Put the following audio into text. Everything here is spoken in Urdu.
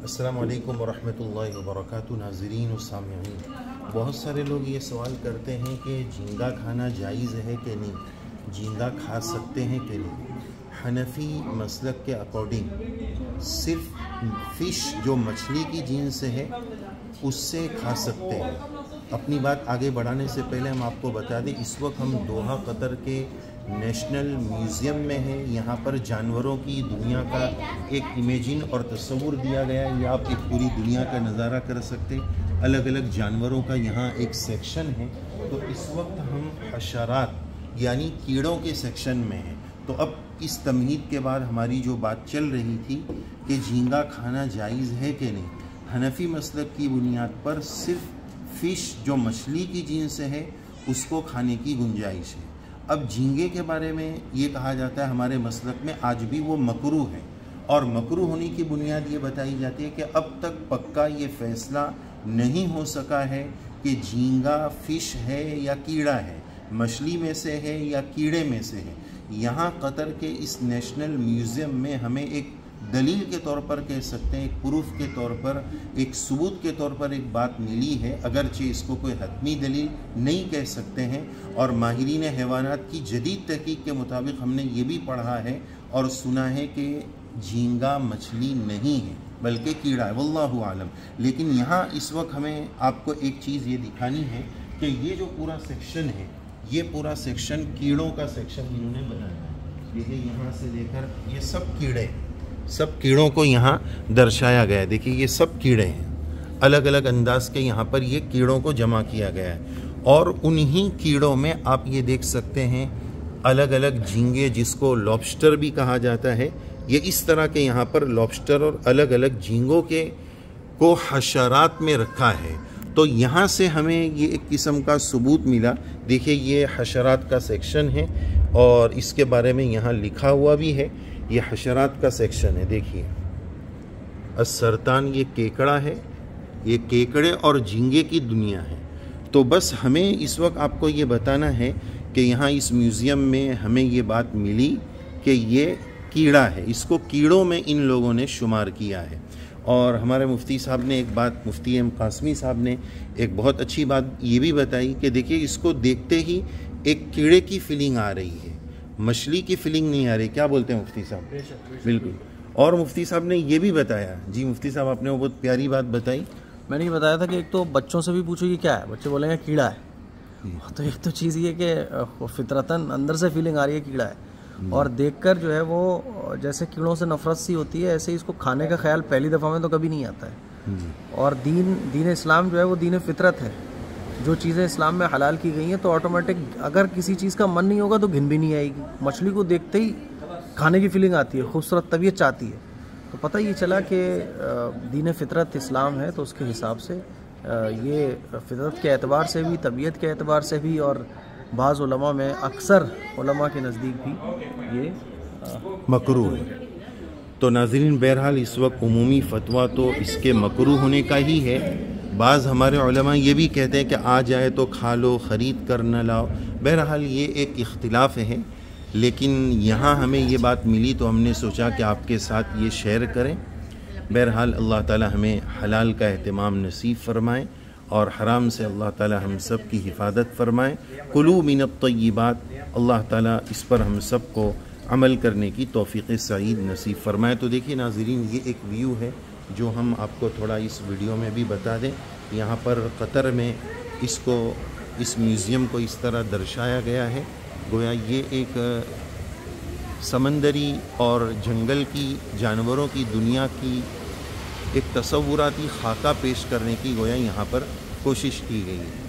السلام علیکم ورحمۃ اللہ وبرکاتہ۔ ناظرین و سامعین، بہت سارے لوگ یہ سوال کرتے ہیں کہ جھینگا کھانا جائز ہے کہ نہیں، جھینگا کھا سکتے ہیں کہ نہیں۔ حنفی مسلک کے اکارڈنگ صرف فش جو مچھلی کی جنس سے ہے اس سے کھا سکتے ہیں۔ اپنی بات آگے بڑھانے سے پہلے ہم آپ کو بتا دیں، اس وقت ہم دوحہ قطر کے نیشنل میوزیم میں ہیں۔ یہاں پر جانوروں کی دنیا کا ایک امیجن اور تصور دیا گیا ہے۔ یہ آپ ایک پوری دنیا کا نظارہ کر سکتے ہیں۔ الگ الگ جانوروں کا یہاں ایک سیکشن ہے۔ تو اس وقت ہم حشرات یعنی کیڑوں کے سیکشن میں ہیں۔ تو اب اس تمہید کے بعد ہماری جو بات چل رہی تھی کہ جھینگا کھانا جائز ہے کہ نہیں، حنفی مسلک کی بنیاد پر صرف فش جو مچھلی کی جنس سے ہے اس کو کھانے کی گنجائش ہے۔ اب جھینگے کے بارے میں یہ کہا جاتا ہے ہمارے مسلک میں آج بھی وہ مکروہ ہے، اور مکروہ ہونے کی بنیاد یہ بتائی جاتی ہے کہ اب تک پکا یہ فیصلہ نہیں ہو سکا ہے کہ جھینگا فش ہے یا کیڑا ہے، مچھلی میں سے ہے یا کیڑے میں سے ہے۔ یہاں قطر کے اس نیشنل میوزیم میں ہمیں ایک دلیل کے طور پر کہہ سکتے ہیں، ایک پروف کے طور پر، ایک ثبوت کے طور پر ایک بات ملی ہے، اگرچہ اس کو کوئی حتمی دلیل نہیں کہہ سکتے ہیں۔ اور ماہرین حیوانات کی جدید تحقیق کے مطابق ہم نے یہ بھی پڑھا ہے اور سنا ہے کہ جھینگا مچھلی نہیں ہے بلکہ کیڑا ہے، واللہ عالم۔ لیکن یہاں اس وقت ہمیں آپ کو ایک چیز یہ دکھانی ہے کہ یہ جو پورا سیکشن ہے، یہ پورا سیکشن کیڑوں کا سیکشن انہوں نے بنایا ہے۔ دیکھیں یہاں سے لے کر یہ سب کیڑے، سب کیڑوں کو یہاں درشایا گیا ہے۔ دیکھیں یہ سب کیڑے ہیں، الگ الگ انداز کے یہاں پر یہ کیڑوں کو جمع کیا گیا ہے۔ اور انہی کیڑوں میں آپ یہ دیکھ سکتے ہیں الگ الگ جھینگے، جس کو لابسٹر بھی کہا جاتا ہے۔ یہ اس طرح کے یہاں پر لابسٹر اور الگ الگ جھینگوں کے کو حشرات میں رکھا ہے۔ تو یہاں سے ہمیں یہ ایک قسم کا ثبوت ملا۔ دیکھیں یہ حشرات کا سیکشن ہے اور اس کے بارے میں یہاں لکھا ہوا بھی ہے، یہ حشرات کا سیکشن ہے۔ دیکھیے السرطان، یہ کیکڑا ہے، یہ کیکڑے اور جھینگے کی دنیا ہے۔ تو بس ہمیں اس وقت آپ کو یہ بتانا ہے کہ یہاں اس میوزیم میں ہمیں یہ بات ملی کہ یہ کیڑا ہے، اس کو کیڑوں میں ان لوگوں نے شمار کیا ہے۔ اور ہمارے مفتی صاحب نے ایک بات، مفتی ایم قاسمی صاحب نے ایک بہت اچھی بات یہ بھی بتائی کہ دیکھیے اس کو دیکھتے ہی ایک کیڑے کی فیلنگ آ رہی ہے، مچھلی کی فیلنگ نہیں آ رہی۔ کیا بولتے ہیں مفتی صاحب؟ بالکل۔ اور مفتی صاحب نے یہ بھی بتایا، جی مفتی صاحب آپ نے وہ بہت پیاری بات بتائی۔ میں نے یہ بتایا تھا کہ ایک تو بچوں سے بھی پوچھو یہ کیا ہے، بچے بولیں گے کیڑا ہے۔ تو ایک تو چیز یہ کہ فطرتاً اندر سے فیلنگ آ رہی ہے کیڑا ہے، اور دیکھ کر جو ہے وہ جیسے کیڑوں سے نفرت سی ہوتی ہے، ایسے ہی اس کو کھانے کا خیال پہلی دفعہ میں تو کبھی نہیں آتا ہے۔ اور دین اسلام جو ہے وہ دین فطرت ہے۔ جو چیزیں اسلام میں حلال کی گئی ہیں تو آٹومیٹک اگر کسی چیز کا من نہیں ہوگا تو گھن بھی نہیں آئے گی۔ مچھلی کو دیکھتے ہی کھانے کی فیلنگ آتی ہے، خوبصورت طبیعت چاہتی ہے۔ تو پتہ یہ چلا کہ دین فطرت اسلام ہے، تو اس کے حساب سے یہ فطرت کے اعتبار سے بھی، طبیعت کے اعتبار سے بھی، اور بعض علماء میں اکثر علماء کے نزدیک بھی یہ مکروہ ہے۔ تو ناظرین بہرحال اس وقت عمومی فتویٰ تو اس کے مکروہ ہونے کا ہی ہے۔ بعض ہمارے علماء یہ بھی کہتے ہیں کہ آ جائے تو کھا لو، خرید کر نہ لاؤ۔ بہرحال یہ ایک اختلاف ہے، لیکن یہاں ہمیں یہ بات ملی تو ہم نے سوچا کہ آپ کے ساتھ یہ شیئر کریں۔ بہرحال اللہ تعالی ہمیں حلال کا اہتمام نصیب فرمائیں اور حرام سے اللہ تعالی ہم سب کی حفاظت فرمائیں۔ کلوا من الطیبات، اللہ تعالی اس پر ہم سب کو عمل کرنے کی توفیق سعید نصیب فرمائے۔ تو دیکھیے ناظرین یہ ایک ویو ہے جو ہم آپ کو تھوڑا اس ویڈیو میں بھی بتا دیں۔ یہاں پر قطر میں اس میوزیم کو اس طرح درشایا گیا ہے، گویا یہ ایک سمندری اور جنگل کی جانوروں کی دنیا کی ایک تصوراتی خاکہ پیش کرنے کی گویا یہاں پر کوشش کی گئی ہے۔